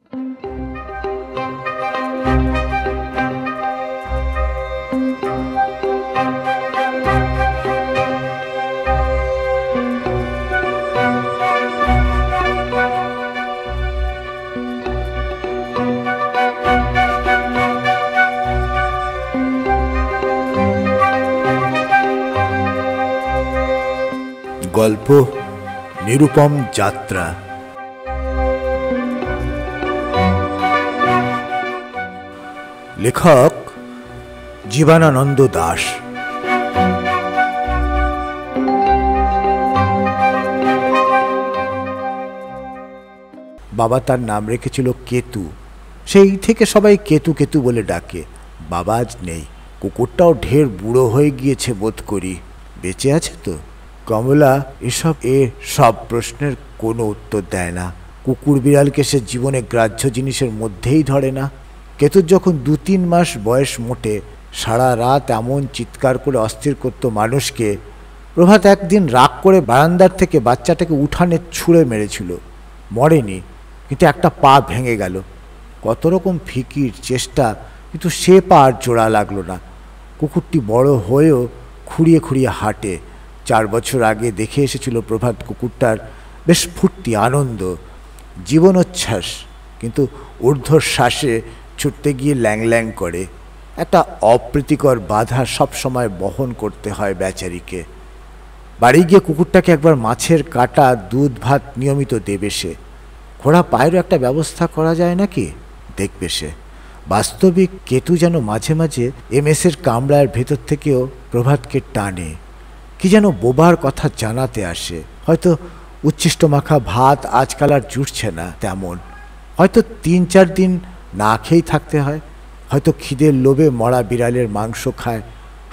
গল্প নিরুপম যাত্রা। লেখক জীবনানন্দ দাস। বাবা তার নাম রেখেছিল কেতু। সেই থেকে সবাই কেতু কেতু বলে ডাকে। বাবা আজ নেই। কুকুরটাও ঢের বুড়ো হয়ে গিয়েছে বোধ করি। বেঁচে আছে তো? কমলা সব প্রশ্নের কোনো উত্তর দেয় না। কুকুর বিড়ালকে সে জীবনে গ্রাহ্য জিনিসের মধ্যেই ধরে না। কেতুর যখন 2-3 মাস বয়স মোটে, সারা রাত এমন চিৎকার করে অস্থির করত মানুষকে। প্রভাত একদিন রাগ করে বারান্দার থেকে বাচ্চাটাকে উঠানে ছুঁড়ে মেরেছিল। মরেনি, কিন্তু একটা পা ভেঙে গেল। কত রকম ফিকির চেষ্টা, কিন্তু সে পা আর জোড়া লাগলো না। কুকুরটি বড় হয়েও খুঁড়িয়ে খুঁড়িয়ে হাঁটে। 4 বছর আগে দেখে এসেছিল প্রভাত কুকুরটার বেশ ফুর্তি, আনন্দ, জীবনোচ্ছ্বাস, কিন্তু ঊর্ধ্বশ্বাসে ছুটতে গিয়ে ল্যাং ল্যাং করে। একটা অপ্রীতিকর বাধা সব সময় বহন করতে হয় বেচারিকে। বাড়ি গিয়ে কুকুরটাকে একবার মাছের কাটা, দুধ ভাত নিয়মিত দেবে সে। ঘোড়া পায়েরও একটা ব্যবস্থা করা যায় নাকি, দেখবে সে। বাস্তবিক কেতু যেন মাঝে মাঝে এমএসের কামরার ভেতর থেকেও প্রভাতকে টানে। কি যেন বোবার কথা জানাতে আসে। হয়তো উচ্ছিষ্ট মাখা ভাত আজকাল আর জুটছে না তেমন। হয়তো 3-4 দিন না খেয়েই থাকতে হয়। হয়তো খিদের লোভে মরা বিড়ালের মাংস খায়,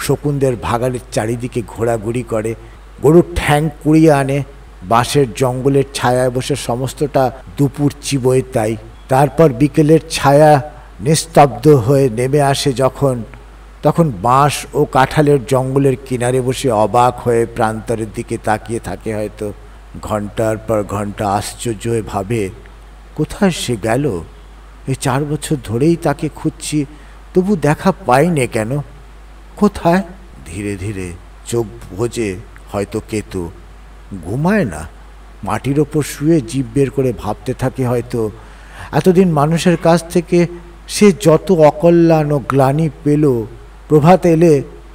শকুনদের ভাগাড়ের চারিদিকে ঘোরাঘুরি করে, গরুর ঠ্যাং কুড়িয়ে আনে, বাঁশের জঙ্গলের ছায়ায় বসে সমস্তটা দুপুর চিবোয় তাই। তারপর বিকেলের ছায়া নিস্তব্ধ হয়ে নেমে আসে তখন বাঁশ ও কাঁঠালের জঙ্গলের কিনারে বসে অবাক হয়ে প্রান্তরের দিকে তাকিয়ে থাকে। হয়তো ঘন্টার পর ঘন্টা আশ্চর্য হয়ে ভাবে, কোথায় সে গেল? এই 4 বছর ধরেই তাকে খুঁজছি, তবু দেখা পাইনে কেন? কোথায়? ধীরে ধীরে চোখ ভোজে হয়তো কেতু। ঘুমায় না, মাটির ওপর শুয়ে জিভ বের করে ভাবতে থাকে হয়তো এতদিন মানুষের কাছ থেকে সে যত অকল্যাণ ও গ্লানি পেল, প্রভাত এলে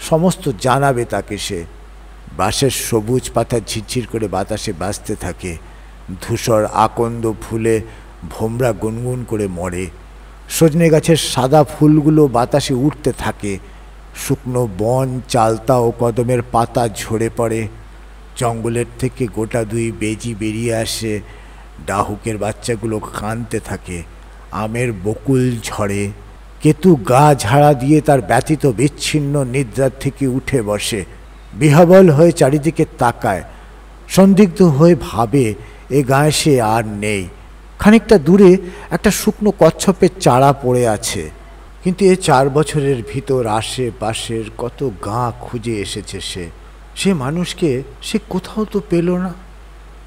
সমস্ত জানাবে তাকে সে। বাঁশের সবুজ পাতা ঝিরঝির করে বাতাসে বাজতে থাকে। ধূসর আকন্দ ফুলে ভোমরা গুনগুন করে মরে। সজনে গাছের সাদা ফুলগুলো বাতাসে উঠতে থাকে। শুকনো বন, চালতা ও কদমের পাতা ঝরে পড়ে। জঙ্গলের থেকে গোটা 2 বেজি বেরিয়ে আসে। ডাহুকের বাচ্চাগুলো কাঁদতে থাকে। আমের বকুল ঝরে। কেতু গা ঝাড়া দিয়ে তার ব্যথিত বিচ্ছিন্ন নিদ্রার থেকে উঠে বসে। বিহ্বল হয়ে চারিদিকে তাকায়। সন্দিগ্ধ হয়ে ভাবে, এ গায়ে সে আর নেই। খানিকটা দূরে একটা শুকনো কচ্ছপের চারা পড়ে আছে। কিন্তু এ 4 বছরের ভিতর আশেপাশের কত গাঁ খুঁজে এসেছে সে মানুষকে সে কোথাও তো পেল না।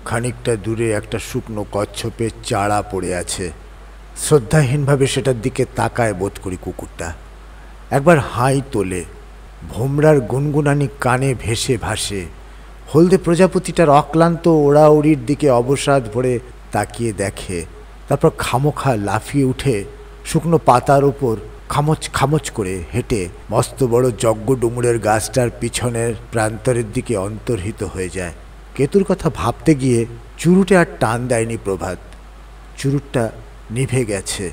খানিকটা দূরে একটা শুকনো কচ্ছপের চারা পড়ে আছে। শ্রদ্ধাহীনভাবে সেটার দিকে তাকায় বোধ করি কুকুরটা। একবার হাই তোলে। ভোমরার গুনগুনানি কানে ভেসে ভাসে। হলদে প্রজাপতিটার অক্লান্ত ওড়াউড়ির দিকে অবসাদ ভরে তাকিয়ে দেখে। তারপর খামোখা লাফিয়ে উঠে শুকনো পাতার ওপর খামচ খামচ করে হেঁটে মস্ত বড় যজ্ঞ ডুমুরের গাছটার পিছনের প্রান্তরের দিকে অন্তর্হিত হয়ে যায়। কেতুর কথা ভাবতে গিয়ে চুরুটে আর টান দেয়নি প্রভাত। চুরুটটা নিভে গেছে।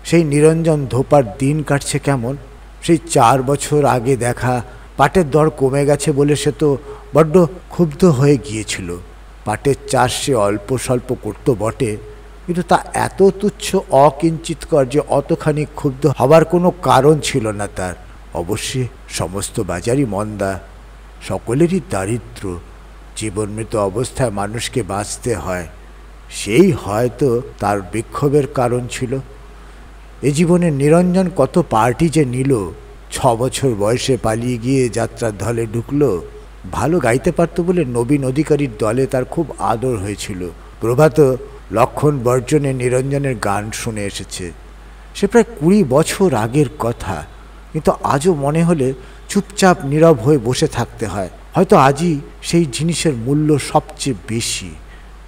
সেই নিরঞ্জন ধোপার দিন কাটছে কেমন। সেই 4 বছর আগে দেখা পাটের দর কমে গেছে বলে সে তো বড্ড ক্ষুব্ধ হয়ে গিয়েছিল। পাটের চাষ সে অল্প স্বল্প করত বটে, কিন্তু তা এত তুচ্ছ অকিঞ্চিতকর যে অতখানি ক্ষুব্ধ হবার কোনো কারণ ছিল না তার। অবশ্যই সমস্ত বাজারই মন্দা, সকলেরই দারিদ্র। জীবনমৃত অবস্থায় মানুষকে বাঁচতে হয়, সেই হয়তো তার বিক্ষোভের কারণ ছিল। এ জীবনে নিরঞ্জন কত পার্টি যে নিল। 6 বছর বয়সে পালিয়ে গিয়ে যাত্রার দলে ঢুকলো। ভালো গাইতে পারত বলে নবীন অধিকারীর দলে তার খুব আদর হয়েছিল। প্রভাত লক্ষণ বর্জনে নিরঞ্জনের গান শুনে এসেছে। সে প্রায় 20 বছর আগের কথা, কিন্তু আজও মনে হলে চুপচাপ নীরব হয়ে বসে থাকতে হয়। হয়তো আজই সেই জিনিসের মূল্য সবচেয়ে বেশি।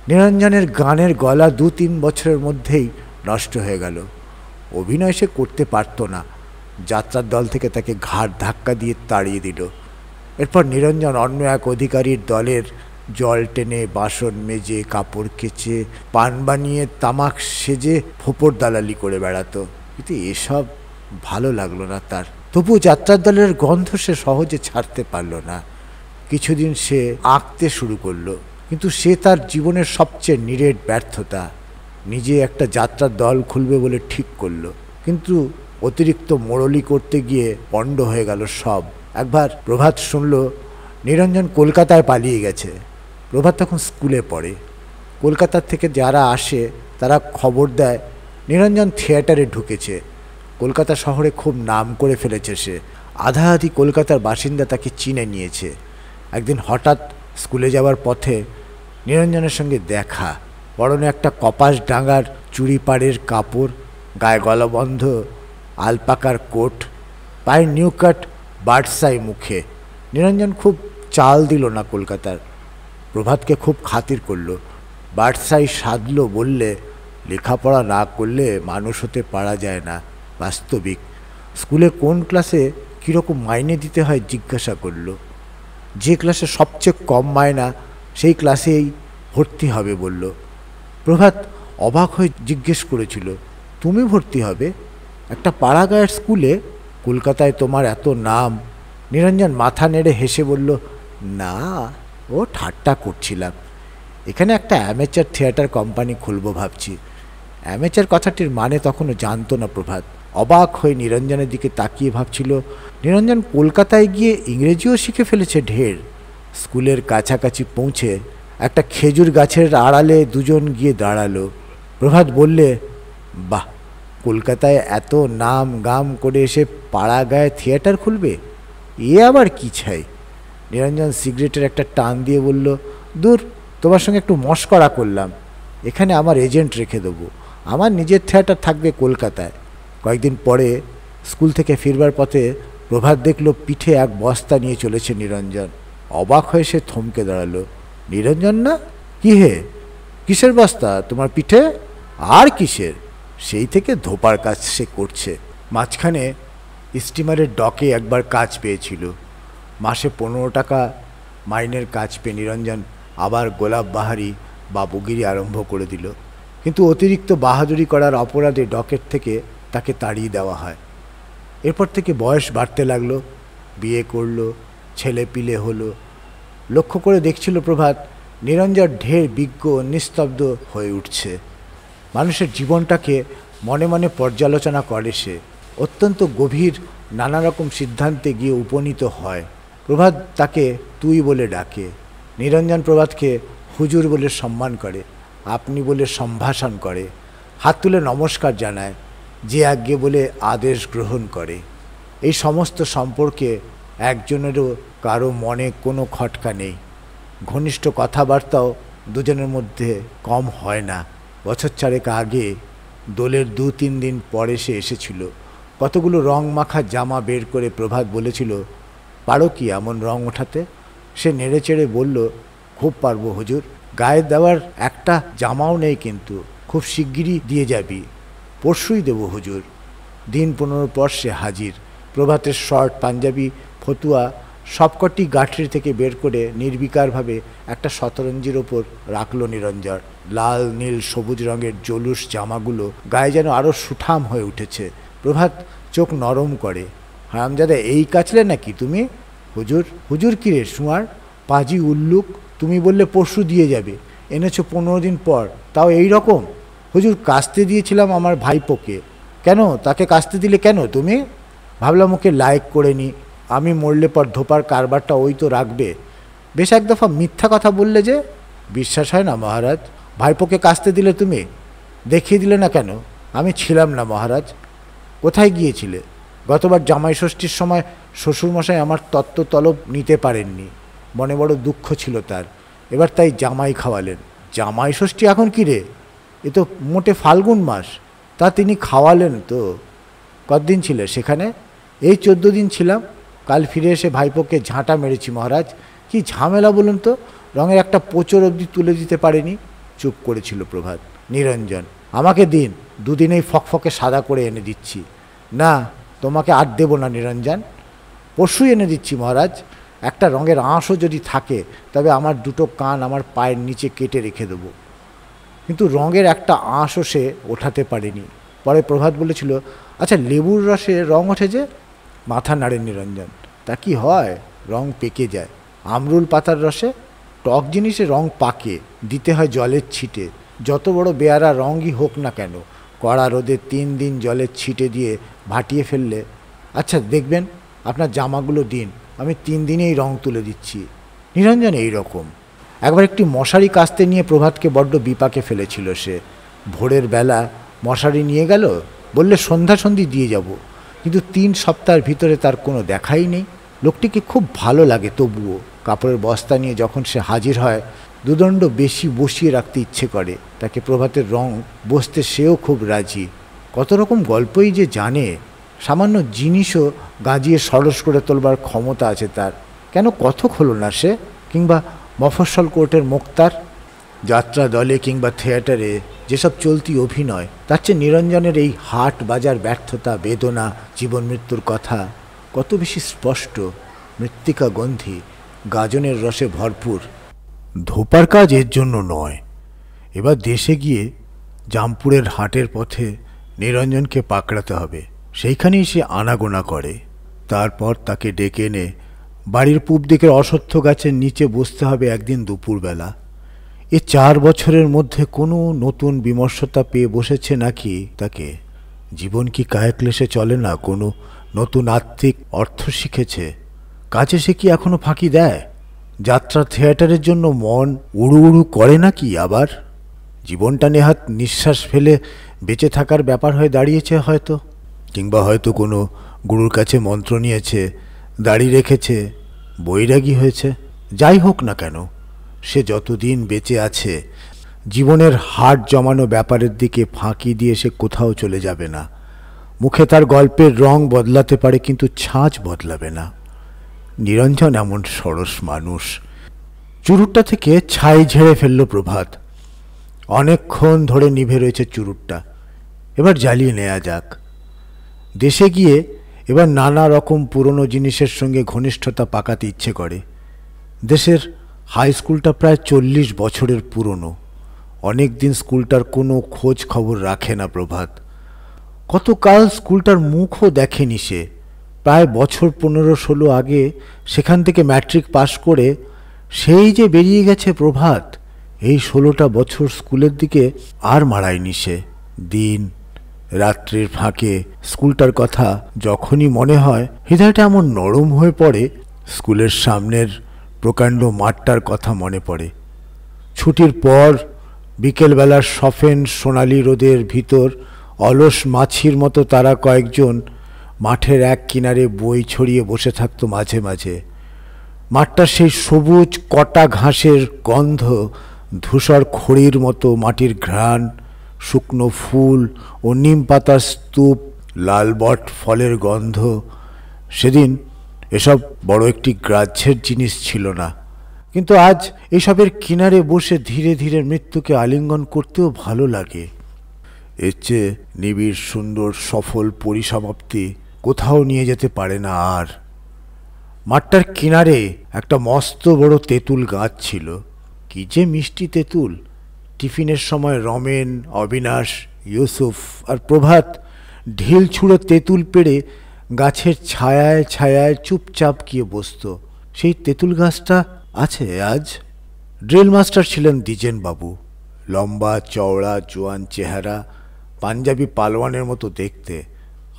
নিরঞ্জনের গানের গলা 2-3 বছরের মধ্যেই নষ্ট হয়ে গেল। অভিনয় সে করতে পারত না। যাত্রার দল থেকে তাকে ঘাড় ধাক্কা দিয়ে তাড়িয়ে দিল। এরপর নিরঞ্জন অন্য এক অধিকারীর দলের জল টেনে, বাসন মেজে, কাপড় কেচে, পান বানিয়ে, তামাক সেজে ফোপর দালালি করে বেড়াতো। কিন্তু এসব ভালো লাগলো না তার। তবু যাত্রার দলের গন্ধ সে সহজে ছাড়তে পারল না। কিছুদিন সে আঁকতে শুরু করলো, কিন্তু সে তার জীবনের সবচেয়ে নিরেট ব্যর্থতা। নিজে একটা যাত্রার দল খুলবে বলে ঠিক করলো, কিন্তু অতিরিক্ত মোড়লি করতে গিয়ে পণ্ড হয়ে গেল সব। একবার প্রভাত শুনল নিরঞ্জন কলকাতায় পালিয়ে গেছে। প্রভাত তখন স্কুলে পড়ে। কলকাতার থেকে যারা আসে তারা খবর দেয় নিরঞ্জন থিয়েটারে ঢুকেছে। কলকাতা শহরে খুব নাম করে ফেলেছে সে। আধা আধি কলকাতার বাসিন্দা তাকে চিনে নিয়েছে। একদিন হঠাৎ স্কুলে যাওয়ার পথে নিরঞ্জনের সঙ্গে দেখা। পরনে একটা কপাস ডাঙার চুড়ি পাড়ের কাপড়, গায়ে গলাবন্ধ আলপাকার কোট, পায়ে নিউ কাট বার্ডসাই মুখে। নিরঞ্জন খুব চাল দিল না কলকাতার। প্রভাতকে খুব খাতির করলো, বার্ডসাই সাধলো, বললে লেখাপড়া না করলে মানুষ হতে পারা যায় না। বাস্তবিক। স্কুলে কোন ক্লাসে কীরকম মাইনে দিতে হয় জিজ্ঞাসা করলো। যে ক্লাসে সবচেয়ে কম মায়না সেই ক্লাসেই ভর্তি হবে বলল। প্রভাত অবাক হয়ে জিজ্ঞেস করেছিল, তুমি ভর্তি হবে একটা পাড়াগাঁয়ের স্কুলে? কলকাতায় তোমার এত নাম। নিরঞ্জন মাথা নেড়ে হেসে বলল, না, ও ঠাট্টা করছিলাম। এখানে একটা অ্যামেচার থিয়েটার কোম্পানি খুলবো ভাবছি। অ্যামেচার কথাটির মানে তখনও জানতো না প্রভাত। অবাক হয়ে নিরঞ্জনের দিকে তাকিয়ে ভাবছিল, নিরঞ্জন কলকাতায় গিয়ে ইংরেজিও শিখে ফেলেছে ঢের। স্কুলের কাছাকাছি পৌঁছে একটা খেজুর গাছের আড়ালে দুজন গিয়ে দাঁড়ালো। প্রভাত বললে, বাহ, কলকাতায় এত নাম গাম করে এসে পাড়া গায়ে থিয়েটার খুলবে, এ আবার কি চাই? নিরঞ্জন সিগারেটের একটা টান দিয়ে বলল, দূর, তোমার সঙ্গে একটু মশকরা করলাম। এখানে আমার এজেন্ট রেখে দেবো। আমার নিজের থিয়েটার থাকবে কলকাতায়। কয়েকদিন পরে স্কুল থেকে ফিরবার পথে প্রভাত দেখল পিঠে এক বস্তা নিয়ে চলেছে নিরঞ্জন। অবাক হয়ে সে থমকে দাঁড়ালো। নিরঞ্জন না? কি হে, কিসের বস্তা তোমার পিঠে? আর কিসের? সেই থেকে ধোপার কাজ সে করছে। মাঝখানে স্টিমারের ডকে একবার কাজ পেয়েছিল। মাসে 15 টাকা মাইনের কাজ পেয়ে নিরঞ্জন আবার গোলাপ বাহারি বাবুগিরি আরম্ভ করে দিল। কিন্তু অতিরিক্ত বাহাদুরি করার অপরাধে ডকের থেকে তাকে তাড়িয়ে দেওয়া হয়। এরপর থেকে বয়স বাড়তে লাগলো, বিয়ে করলো, ছেলে পিলে হলো। লক্ষ্য করে দেখছিল প্রভাত, নিরঞ্জন ঢের বিজ্ঞ, নিস্তব্ধ হয়ে উঠছে। মানুষের জীবনটাকে মনে মনে পর্যালোচনা করে সে। অত্যন্ত গভীর নানা রকম সিদ্ধান্তে গিয়ে উপনীত হয়। প্রভাত তাকে তুই বলে ডাকে। নিরঞ্জন প্রভাতকে হুজুর বলে সম্মান করে, আপনি বলে সম্ভাষণ করে, হাত তুলে নমস্কার জানায়, যে আজ্ঞে বলে আদেশ গ্রহণ করে। এই সমস্ত সম্পর্কে একজনেরও কারো মনে কোনো খটকা নেই। ঘনিষ্ঠ কথাবার্তাও দুজনের মধ্যে কম হয় না। বছর চারেক আগে দোলের 2-3 দিন পরে সে এসেছিল। কতগুলো রং মাখা জামা বের করে প্রভাত বলেছিল, পারো কি এমন রং ওঠাতে? সে নেড়ে চেড়ে বলল, খুব পারবো হুজুর। গায়ে দেওয়ার একটা জামাও নেই, কিন্তু খুব শিগগিরই দিয়ে যাবি। পরশুই দেবো হুজুর। দিন 15 পর সে হাজির। প্রভাতের শর্ট, পাঞ্জাবি, ফতুয়া সবকটি গাঁঠরি থেকে বের করে নির্বিকারভাবে একটা শতরঞ্জির ওপর রাখল নিরঞ্জন। লাল, নীল, সবুজ রঙের জলুস জামাগুলো গায়ে যেন আরও সুঠাম হয়ে উঠেছে। প্রভাত চোখ নরম করে, হারামজাদা, এই কাচলে নাকি তুমি? হুজুর? হুজুর কিরে শুঁয়ার, পাজি উল্লুক। তুমি বললে পরশু দিয়ে যাবে, এনেছো 15 দিন পর, তাও এই রকম? হুজুর, কাস্তে দিয়েছিলাম আমার ভাইপোকে। কেন, তাকে কাস্তে দিলে কেন তুমি? ভাবলাম ওকে লাইক করে নি, আমি মরলে পর ধোপার কারবারটা ওই তো রাখবে। বেশ এক দফা মিথ্যা কথা বললে যে। বিশ্বাস হয় না মহারাজ। ভাইপোকে কাস্তে দিলে তুমি, দেখিয়ে দিলে না কেন? আমি ছিলাম না মহারাজ। কোথায় গিয়েছিলে? গতবার জামাই ষষ্ঠীর সময় শ্বশুরমশাই আমার তত্ত্ব তলব নিতে পারেননি, মনে বড় দুঃখ ছিল তার। এবার তাই জামাই খাওয়ালেন। জামাই ষষ্ঠী এখন কি রে? এ তো মোটে ফাল্গুন মাস। তা তিনি খাওয়ালেন তো? কতদিন ছিলে সেখানে? এই 14 দিন ছিলাম। কাল ফিরে এসে ভাইপোকে ঝাঁটা মেরেছি মহারাজ। কি ঝামেলা বলুন তো, রঙের একটা পোচর অবধি তুলে দিতে পারেনি। চুপ করেছিল প্রভাত। নিরঞ্জন, আমাকে দিন, 2 দিনেই ফকফকে সাদা করে এনে দিচ্ছি। না, তোমাকে আর দেবো না নিরঞ্জন, পরশুই এনে দিচ্ছি মহারাজ। একটা রঙের আঁশও যদি থাকে তবে আমার 2টো কান আমার পায়ের নিচে কেটে রেখে দেবো। কিন্তু রঙের একটা আঁশও সে ওঠাতে পারেনি। পরে প্রভাত বলেছিল, আচ্ছা লেবুর রসে রং ওঠে যে? মাথা নাড়েন নিরঞ্জন। তা কি হয়? রং পেকে যায়। আমরুল পাতার রসে? টক জিনিসে রং পাকে, দিতে হয় জলের ছিটে। যত বড় বেয়ারা রঙই হোক না কেন, কড়া রোদে 3 দিন জলের ছিটে দিয়ে ভাটিয়ে ফেললে। আচ্ছা দেখবেন, আপনার জামাগুলো দিন, আমি 3 দিনেই রং তুলে দিচ্ছি। নিরঞ্জন এই রকম। একবার একটি মশারি কাস্তে নিয়ে প্রভাতকে বড্ড বিপাকে ফেলেছিল সে। ভোরের বেলা মশারি নিয়ে গেল, বললে সন্ধ্যি দিয়ে যাব। কিন্তু 3 সপ্তাহের ভিতরে তার কোনো দেখাই নেই। লোকটিকে খুব ভালো লাগে, তবুও কাপড়ের বস্তা নিয়ে যখন সে হাজির হয় 2 দণ্ড বেশি বসিয়ে রাখতে ইচ্ছে করে। তাকে প্রভাতের রং বসতে সেও খুব রাজি। কত রকম গল্পই যে জানে। সামান্য জিনিসও গাজিয়ে সরস করে তোলবার ক্ষমতা আছে তার। কেন কথক হলো না সে? কিংবা মফস্বল কোর্টের মোক্তার? যাত্রা দলে কিংবা থিয়েটারে যেসব চলতি অভিনয়, তার চেয়ে নিরঞ্জনের এই হাট বাজার ব্যর্থতা, বেদনা, জীবন মৃত্যুর কথা কত বেশি স্পষ্ট, মৃত্তিকা গন্ধি, গাজনের রসে ভরপুর। ধোপার কাজ এর জন্য নয়। এবার দেশে গিয়ে জামপুরের হাটের পথে নিরঞ্জনকে পাকড়াতে হবে। সেইখানেই সে আনাগোনা করে। তারপর তাকে ডেকে এনে বাড়ির পূব দিকের অশ্বত্থ গাছের নিচে বসতে হবে একদিন দুপুরবেলা। এ 4 বছরের মধ্যে কোনো নতুন বিমর্ষতা পেয়ে বসেছে নাকি তাকে? জীবন কি কায়ক্লেশে চলে না? কোনো নতুন আত্মিক অর্থ শিখেছে? কাজে সে কি এখনো ফাঁকি দেয়? যাত্রা থিয়েটারের জন্য মন উড়ু উড়ু করে নাকি আবার? জীবনটা নেহাত নিঃশ্বাস ফেলে বেঁচে থাকার ব্যাপার হয়ে দাঁড়িয়েছে হয়তো। কিংবা হয়তো কোনো গুরুর কাছে মন্ত্র নিয়েছে, দাড়ি রেখেছে, বৈরাগী হয়েছে। যাই হোক না কেন, সে যতদিন বেঁচে আছে জীবনের হাট জমানো ব্যাপারের দিকে ফাঁকি দিয়ে সে কোথাও চলে যাবে না। মুখে তার গল্পের রং বদলাতে পারে, কিন্তু ছাঁচ বদলাবে না। নিরঞ্জন এমন সরস মানুষ। চুরুটটা থেকে ছাই ঝেড়ে ফেলল প্রভাত। অনেকক্ষণ ধরে নিভে রয়েছে চুরুটটা, এবার জ্বালিয়ে নেওয়া যাক। দেশে গিয়ে এবার নানা রকম পুরনো জিনিসের সঙ্গে ঘনিষ্ঠতা পাকাতে ইচ্ছে করে। দেশের হাই স্কুলটা প্রায় 40 বছরের পুরনো। অনেক দিন স্কুলটার কোনো খোঁজ খবর রাখে না প্রভাত। কতকাল স্কুলটার মুখও দেখেনি সে। প্রায় বছর 15-16 আগে সেখান থেকে ম্যাট্রিক পাশ করে সেই যে বেরিয়ে গেছে প্রভাত। এই 16টা বছর স্কুলের দিকে আর মারায়নি সে। দিন রাত্রির ফাঁকে স্কুলটার কথা যখনই মনে হয় হৃদয়টা এমন নরম হয়ে পড়ে। স্কুলের সামনের প্রকাণ্ড মাঠটার কথা মনে পড়ে। ছুটির পর বিকেলবেলার সফেন সোনালি রোদের ভিতর অলস মাছির মতো তারা কয়েকজন মাঠের এক কিনারে বই ছড়িয়ে বসে থাকতো মাঝে মাঝে। মাঠটার সেই সবুজ কটা ঘাসের গন্ধ, ধূসর খড়ির মতো মাটির ঘ্রাণ, শুকনো ফুল ও নিম পাতার স্তূপ, লাল বট ফলের গন্ধ। সেদিন এসব বড় একটি গ্রাহ্যের জিনিস ছিল না, কিন্তু আজ এইসবের কিনারে বসে ধীরে ধীরে মৃত্যুকে আলিঙ্গন করতেও ভালো লাগে। এর চেয়ে নিবিড় সুন্দর সফল পরিসমাপ্তি কোথাও নিয়ে যেতে পারে না আর। মাঠটার কিনারে একটা মস্ত বড় তেঁতুল গাছ ছিল। কি যে মিষ্টি তেঁতুল! টিফিনের সময় রমেন, অবিনাশ, ইউসুফ আর প্রভাত ঢিল ছুঁড়ে তেঁতুল পেড়ে গাছের ছায়ায় ছায়ায় চুপচাপ গিয়ে বসত। সেই তেঁতুল গাছটা আছে আজ। ড্রিল মাস্টার ছিলেন দ্বিজেনবাবু। লম্বা চওড়া জোয়ান চেহারা, পাঞ্জাবি পালোয়ানের মতো দেখতে।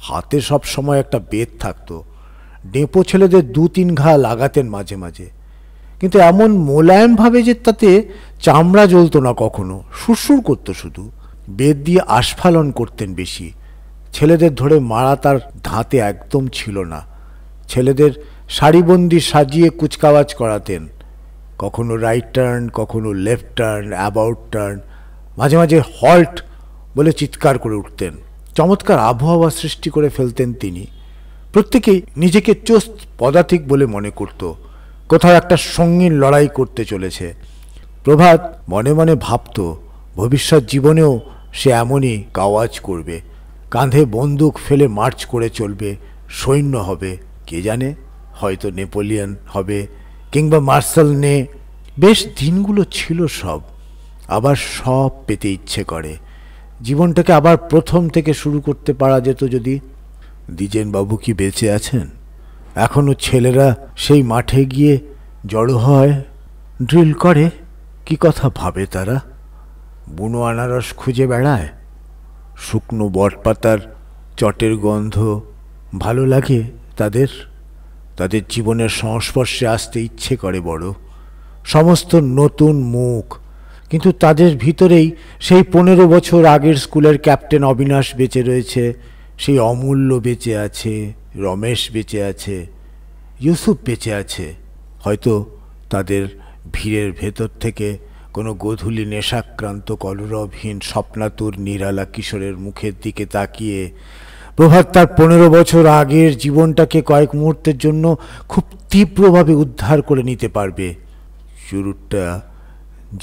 হাতে সব সময় একটা বেত থাকতো। ডেপো ছেলেদের 2-3 ঘা লাগাতেন মাঝে মাঝে, কিন্তু এমন মোলায়েমভাবে যে তাতে চামড়া জ্বলত না কখনো, সুরসুর করতো শুধু। বেত দিয়ে আস্ফালন করতেন বেশি। ছেলেদের ধরে মারা তার ধাতে একদম ছিল না। ছেলেদের সারিবন্দি সাজিয়ে কুচকাওয়াজ করাতেন। কখনো রাইট টার্ন, কখনো লেফট টার্ন, অ্যাবাউট টার্ন, মাঝে মাঝে হল্ট বলে চিৎকার করে উঠতেন। চমৎকার আবহাওয়া সৃষ্টি করে ফেলতেন তিনি। প্রত্যেকেই নিজেকে চোস্ত পদাতিক বলে মনে করত, কোথাও একটা সঙ্গীন লড়াই করতে চলেছে। প্রভাত মনে মনে ভাবত ভবিষ্যৎ জীবনেও সে এমনই কাওয়াজ করবে, কাঁধে বন্দুক ফেলে মার্চ করে চলবে, সৈন্য হবে, কে জানে হয়তো নেপোলিয়ন হবে কিংবা মার্শাল নে। বেশ দিনগুলো ছিল সব, আবার সব পেতে ইচ্ছে করে। জীবনটাকে আবার প্রথম থেকে শুরু করতে পারা যেত যদি। দ্বিজেনবাবু কি বেঁচে আছেন? এখনো ছেলেরা সেই মাঠে গিয়ে জড়ো হয়, ড্রিল করে, কি কথা ভাবে তারা? বুনো আনারস খুঁজে বেড়ায়, শুকনো বটপাতার চটের গন্ধ ভালো লাগে তাদের। তাদের জীবনের সংস্পর্শে আসতে ইচ্ছে করে বড়, সমস্ত নতুন মুখ। কিন্তু তাদের ভিতরেই সেই 15 বছর আগের স্কুলের ক্যাপ্টেন অবিনাশ বেঁচে রয়েছে, সেই অমূল্য বেঁচে আছে, রমেশ বেঁচে আছে, ইউসুফ বেঁচে আছে। হয়তো তাদের ভিড়ের ভেতর থেকে কোনো গোধূলি নেশাক্রান্ত কলরবহীন স্বপ্নাতুর নিরালা কিশোরের মুখের দিকে তাকিয়ে প্রভাত তার 15 বছর আগের জীবনটাকে কয়েক মুহূর্তের জন্য খুব তীব্রভাবে উদ্ধার করে নিতে পারবে। চুরুটটা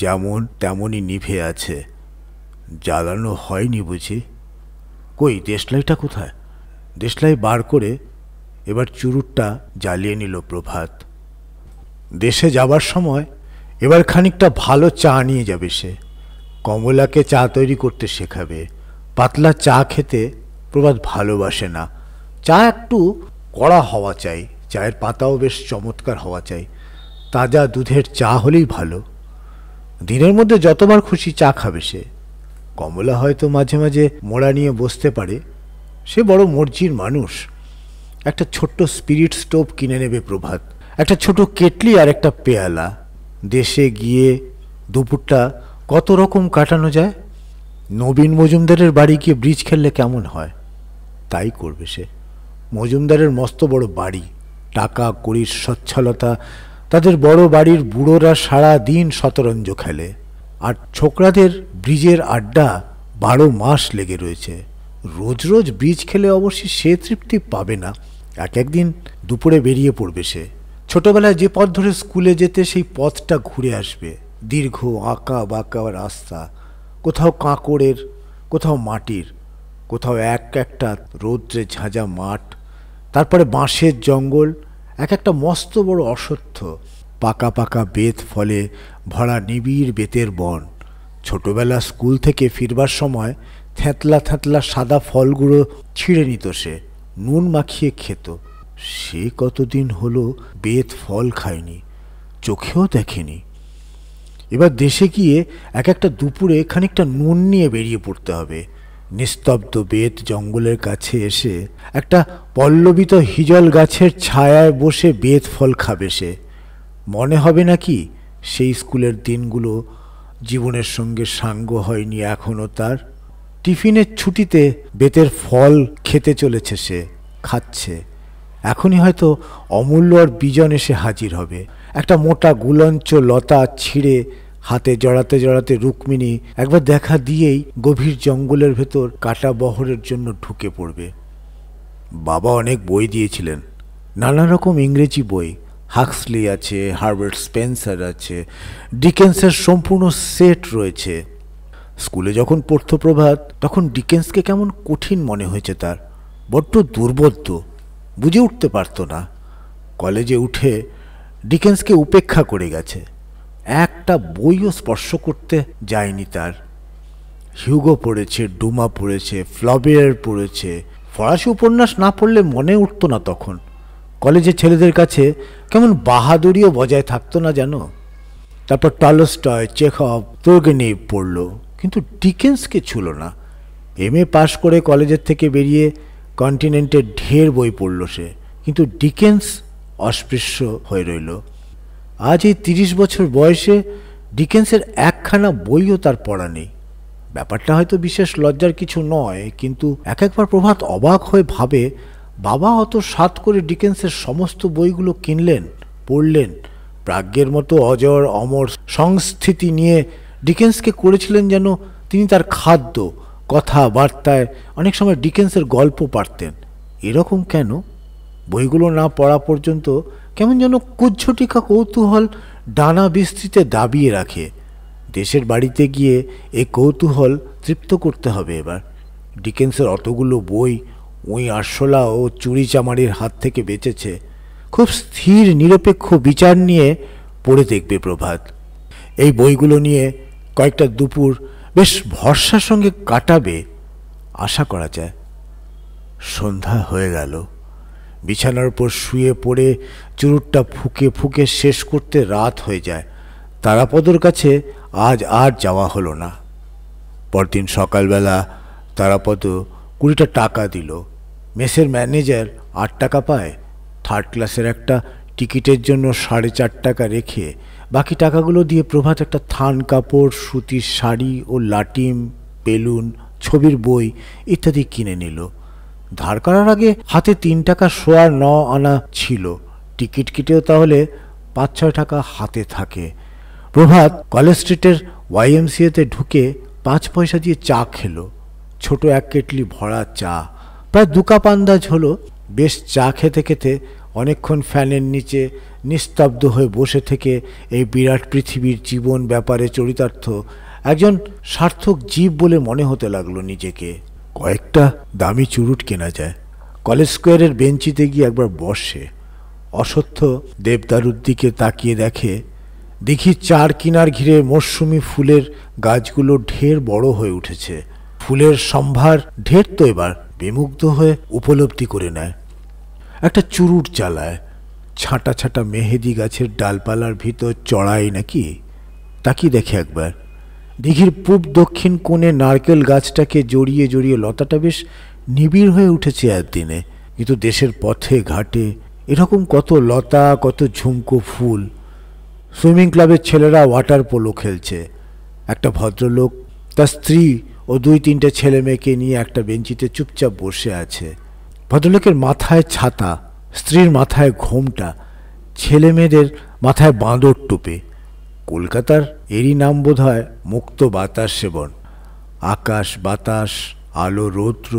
যেমন তেমনই নিভে আছে, জ্বালানো হয়নি বুঝি? কই দেশলাইটা কোথায়? দেশলাই বার করে এবার চুরুটটা জ্বালিয়ে নিল প্রভাত। দেশে যাবার সময় এবার খানিকটা ভালো চা নিয়ে যাবে সে। কমলাকে চা তৈরি করতে শেখাবে। পাতলা চা খেতে প্রভাত ভালোবাসে না। চা একটু কড়া হওয়া চাই, চায়ের পাতাও বেশ চমৎকার হওয়া চাই। তাজা দুধের চা হলেই ভালো। দিনের মধ্যে যতবার খুশি চা খাবে সে। কমলা হয়তো মাঝে মাঝে মোড়া নিয়ে বসতে পারে, সে বড় মর্জির মানুষ। একটা ছোট্ট স্পিরিট স্টোভ কিনে নেবে প্রভাত, একটা ছোট কেটলি আর একটা পেয়ালা। দেশে গিয়ে দুপুরটা কত রকম কাটানো যায়। নবীন মজুমদারের বাড়ি গিয়ে ব্রিজ খেললে কেমন হয়, তাই করবে সে। মজুমদারের মস্ত বড় বাড়ি, টাকা কড়ির সচ্ছলতা। তাদের বড় বাড়ির বুড়োরা সারা দিন শতরঞ্জ খেলে, আর ছোকরাদের ব্রিজের আড্ডা 12 মাস লেগে রয়েছে। রোজ রোজ ব্রিজ খেলে অবশ্যই সে তৃপ্তি পাবে না। একদিন দুপুরে বেরিয়ে পড়বে সে। ছোটবেলায় যে পথ ধরে স্কুলে যেতে সেই পথটা ঘুরে আসবে। দীর্ঘ আঁকা বাঁকা রাস্তা, কোথাও কাঁকড়ের, কোথাও মাটির, কোথাও একটা রৌদ্রে ঝাঁঝা মাঠ, তারপরে বাঁশের জঙ্গল, একটা মস্ত বড় অশ্বত্থ, পাকা পাকা বেত ফলে ভরা নিবিড় বেতের বন। ছোটবেলা স্কুল থেকে ফিরবার সময় থ্যাতলা থ্যাতলা সাদা ফলগুলো ছিঁড়ে নিত সে, নুন মাখিয়ে খেত। সে কতদিন হলো বেত ফল খায়নি, চোখেও দেখেনি। এবার দেশে গিয়ে একটা দুপুরে খানিকটা নুন নিয়ে বেরিয়ে পড়তে হবে। নিস্তব্ধ বেত জঙ্গলের কাছে এসে একটা পল্লবিত হিজল গাছের ছায়ায় বসে বেত ফল খাবে সে। মনে হবে নাকি সেই স্কুলের দিনগুলো জীবনের সঙ্গে সাঙ্গ হয়নি এখনো তার? টিফিনের ছুটিতে বেতের ফল খেতে চলেছে সে, খাচ্ছে। এখনই হয়তো অমূল্য আর বিজন এসে হাজির হবে। একটা মোটা গুলঞ্চ লতা ছিঁড়ে হাতে জড়াতে জড়াতে রুক্মিণী একবার দেখা দিয়েই গভীর জঙ্গলের ভেতর কাটা বহরের জন্য ঢুকে পড়বে। বাবা অনেক বই দিয়েছিলেন, নানা রকম ইংরেজি বই। হাক্সলি আছে, হার্বার্ট স্পেন্সার আছে, ডিকেন্সের সম্পূর্ণ সেট রয়েছে। স্কুলে যখন পড়ত প্রভাত, তখন ডিকেন্সকে কেমন কঠিন মনে হয়েছে তার, বড্ড দুর্বোধ্য, বুঝে উঠতে পারত না। কলেজে উঠে ডিকেন্সকে উপেক্ষা করে গেছে, একটা বইও স্পর্শ করতে যায়নি তার। হিউগো পড়েছে, ডুমা পড়েছে, ফ্লবেয়ার পড়েছে। ফরাসি উপন্যাস না পড়লে মনে উঠত না তখন। কলেজের ছেলেদের কাছে কেমন বাহাদুরিও বজায় থাকতো না যেন। তারপর টলস্টয়, চেখভ, তুর্গেনিভ পড়ল, কিন্তু ডিকেন্সকে ছুঁল না। MA পাশ করে কলেজের থেকে বেরিয়ে কন্টিনেন্টের ঢের বই পড়ল সে, কিন্তু ডিকেন্স অস্পৃশ্য হয়ে রইল। আজ এই 30 বছর বয়সে ডিকেন্সের একখানা বইও তার পড়া নেই। ব্যাপারটা হয়তো বিশেষ লজ্জার কিছু নয়, কিন্তু একবার প্রভাত অবাক হয়ে ভাবে, বাবা অত সাত করে ডিকেন্সের সমস্ত বইগুলো কিনলেন, পড়লেন, প্রাজ্ঞের মতো অজর অমর সংস্থিতি নিয়ে ডিকেন্সকে করেছিলেন যেন তিনি তার খাদ্য, কথাবার্তায় অনেক সময় ডিকেন্সের গল্প পারতেন। এরকম কেন? বইগুলো না পড়া পর্যন্ত কেমন যেন কুজ্ঝটিকা কৌতূহল ডানা বিস্তৃতে দাবিয়ে রাখে। দেশের বাড়িতে গিয়ে এই কৌতূহল তৃপ্ত করতে হবে এবার। ডিকেন্সের অতগুলো বই ওই আরশোলা ও চুরি চামারির হাত থেকে বেঁচেছে। খুব স্থির নিরপেক্ষ বিচার নিয়ে পড়ে দেখবে প্রভাত। এই বইগুলো নিয়ে কয়েকটা দুপুর বেশ ভরসার সঙ্গে কাটাবে আশা করা যায়। সন্ধ্যা হয়ে গেল। বিছানার উপর শুয়ে পড়ে চুরুটটা ফুঁকে ফুঁকে শেষ করতে রাত হয়ে যায়। তারাপদর কাছে আজ আর যাওয়া হলো না। পরদিন সকালবেলা তারাপদ 20টা টাকা দিল। মেসের ম্যানেজার 8 টাকা পায়। থার্ড ক্লাসের একটা টিকিটের জন্য 4.5 টাকা রেখে বাকি টাকাগুলো দিয়ে প্রভাত একটা থান কাপড়, সুতির শাড়ি ও লাটিম, বেলুন, ছবির বই ইত্যাদি কিনে নিল। ধার করার আগে হাতে 3 টাকা সোয়া 9 আনা ছিল। টিকিট কেটেও তাহলে 5-6 টাকা হাতে থাকে। প্রভাত কলেজ স্ট্রিটের YMCA-তে ঢুকে 5 পয়সা দিয়ে চা খেলো। ছোট 1 কেটলি ভরা চা, প্রায় 2 কাপ আন্দাজ হলো। বেশ চা খেতে খেতে অনেকক্ষণ ফ্যানের নিচে নিস্তব্ধ হয়ে বসে থেকে এই বিরাট পৃথিবীর জীবন ব্যাপারে চরিতার্থ একজন সার্থক জীব বলে মনে হতে লাগলো নিজেকে। কয়েকটা দামি চুরুট কেনা যায়। কলেজ স্কোয়ারের বেঞ্চিতে গিয়ে একবার বসে। অসত্য দেবদারুর দিকে তাকিয়ে দেখি 4 কিনার ঘিরে মরশুমি ফুলের গাছগুলো ঢের বড় হয়ে উঠেছে। ফুলের সম্ভার ঢের তো এবার বিমুগ্ধ হয়ে উপলব্ধি করে নেয়। একটা চুরুট জ্বালায়। ছাঁটা ছাঁটা মেহেদি গাছের ডালপালার ভিতর চড়াই নাকি, তাকিয়ে দেখে একবার। দিঘির পূব দক্ষিণ কোণে নারকেল গাছটাকে জড়িয়ে জড়িয়ে লতাটা বেশ নিবিড় হয়ে উঠেছে একদিনে। কিন্তু দেশের পথে ঘাটে এরকম কত লতা, কত ঝুমকো ফুল। সুইমিং ক্লাবের ছেলেরা ওয়াটার পোলো খেলছে। একটা ভদ্রলোক তার স্ত্রী ও 2-3টে ছেলে মেয়েকে নিয়ে একটা বেঞ্চিতে চুপচাপ বসে আছে। ভদ্রলোকের মাথায় ছাতা, স্ত্রীর মাথায় ঘোমটা, ছেলে মেয়েদের মাথায় বাঁদর টোপে। কলকাতার এরই নাম বোধ হয় মুক্ত বাতাস সেবন। আকাশ বাতাস, আলো রৌদ্র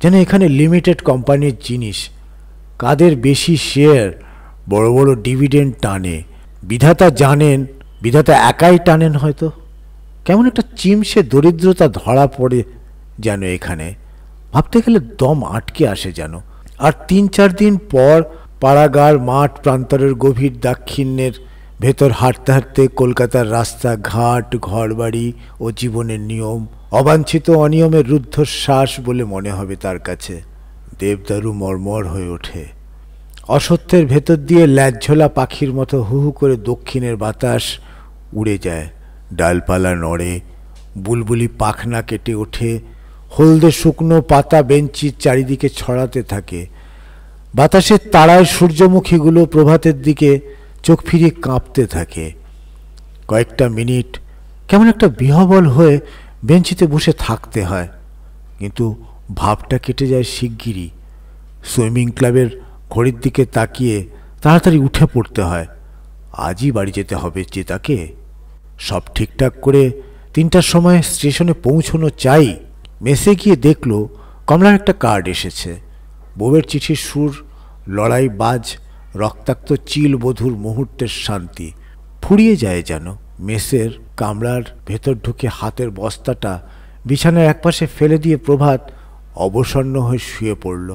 যেন এখানে লিমিটেড কোম্পানির জিনিস। কাদের বেশি শেয়ার, বড় বড় ডিভিডেন্ড টানে। বিধাতা জানেন, বিধাতা একাই টানেন হয়তো। কেমন একটা চিমসে দরিদ্রতা ধরা পড়ে যেন এখানে। ভাবতে গেলে দম আটকে আসে যেন। আর 3-4 দিন পর পাড়াগার মাঠ প্রান্তরের গভীর দাক্ষিণ্যের ভেতর হাঁটতে হাঁটতে কলকাতার রাস্তা ঘাট, ঘরবাড়ি ও জীবনের নিয়ম অবাঞ্ছিত অনিয়মের রুদ্ধশ্বাস বলে মনে হবে তার কাছে। দেবদারু মর্মর হয়ে ওঠে। অসত্যের ভেতর দিয়ে ল্যাজঝোলা পাখির মতো হু হু করে দক্ষিণের বাতাস উড়ে যায়। ডালপালা নড়ে, বুলবুলি পাখনা কেটে ওঠে, হলদে শুকনো পাতা বেঞ্চির চারিদিকে ছড়াতে থাকে। বাতাসের তাড়ায় সূর্যমুখীগুলো প্রভাতের দিকে চোখ ফিরিয়ে কাঁপতে থাকে। কয়েকটা মিনিট কেমন একটা বিহ্বল হয়ে বেঞ্চিতে বসে থাকতে হয়, কিন্তু ভাবটা কেটে যায় শিগগিরই। সুইমিং ক্লাবের ঘড়ির দিকে তাকিয়ে তাড়াতাড়ি উঠে পড়তে হয়। আজই বাড়ি যেতে হবে যে তাকে। সব ঠিকঠাক করে 3টার সময় স্টেশনে পৌঁছনো চাই। মেসে গিয়ে দেখল কমলার একটা কার্ড এসেছে। বউয়ের চিঠির সুর লড়াই বাজ, রক্তাক্ত চিল বধুর মুহূর্তের শান্তি ফুরিয়ে যায় যেন। মেসের কামরার ভেতর ঢুকে হাতের বস্তাটা বিছানার একপাশে ফেলে দিয়ে প্রভাত অবসন্ন হয়ে শুয়ে পড়ল।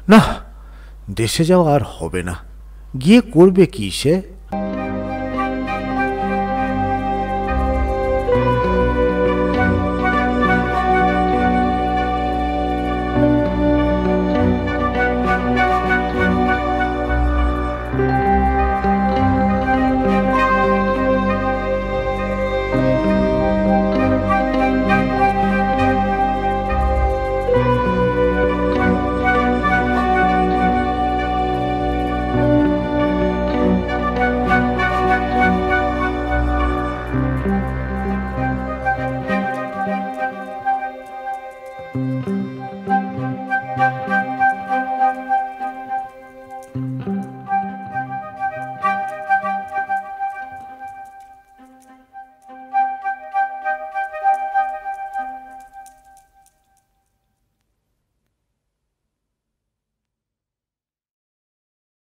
না, দেশে যাওয়া আর হবে না। গিয়ে করবে কি সে?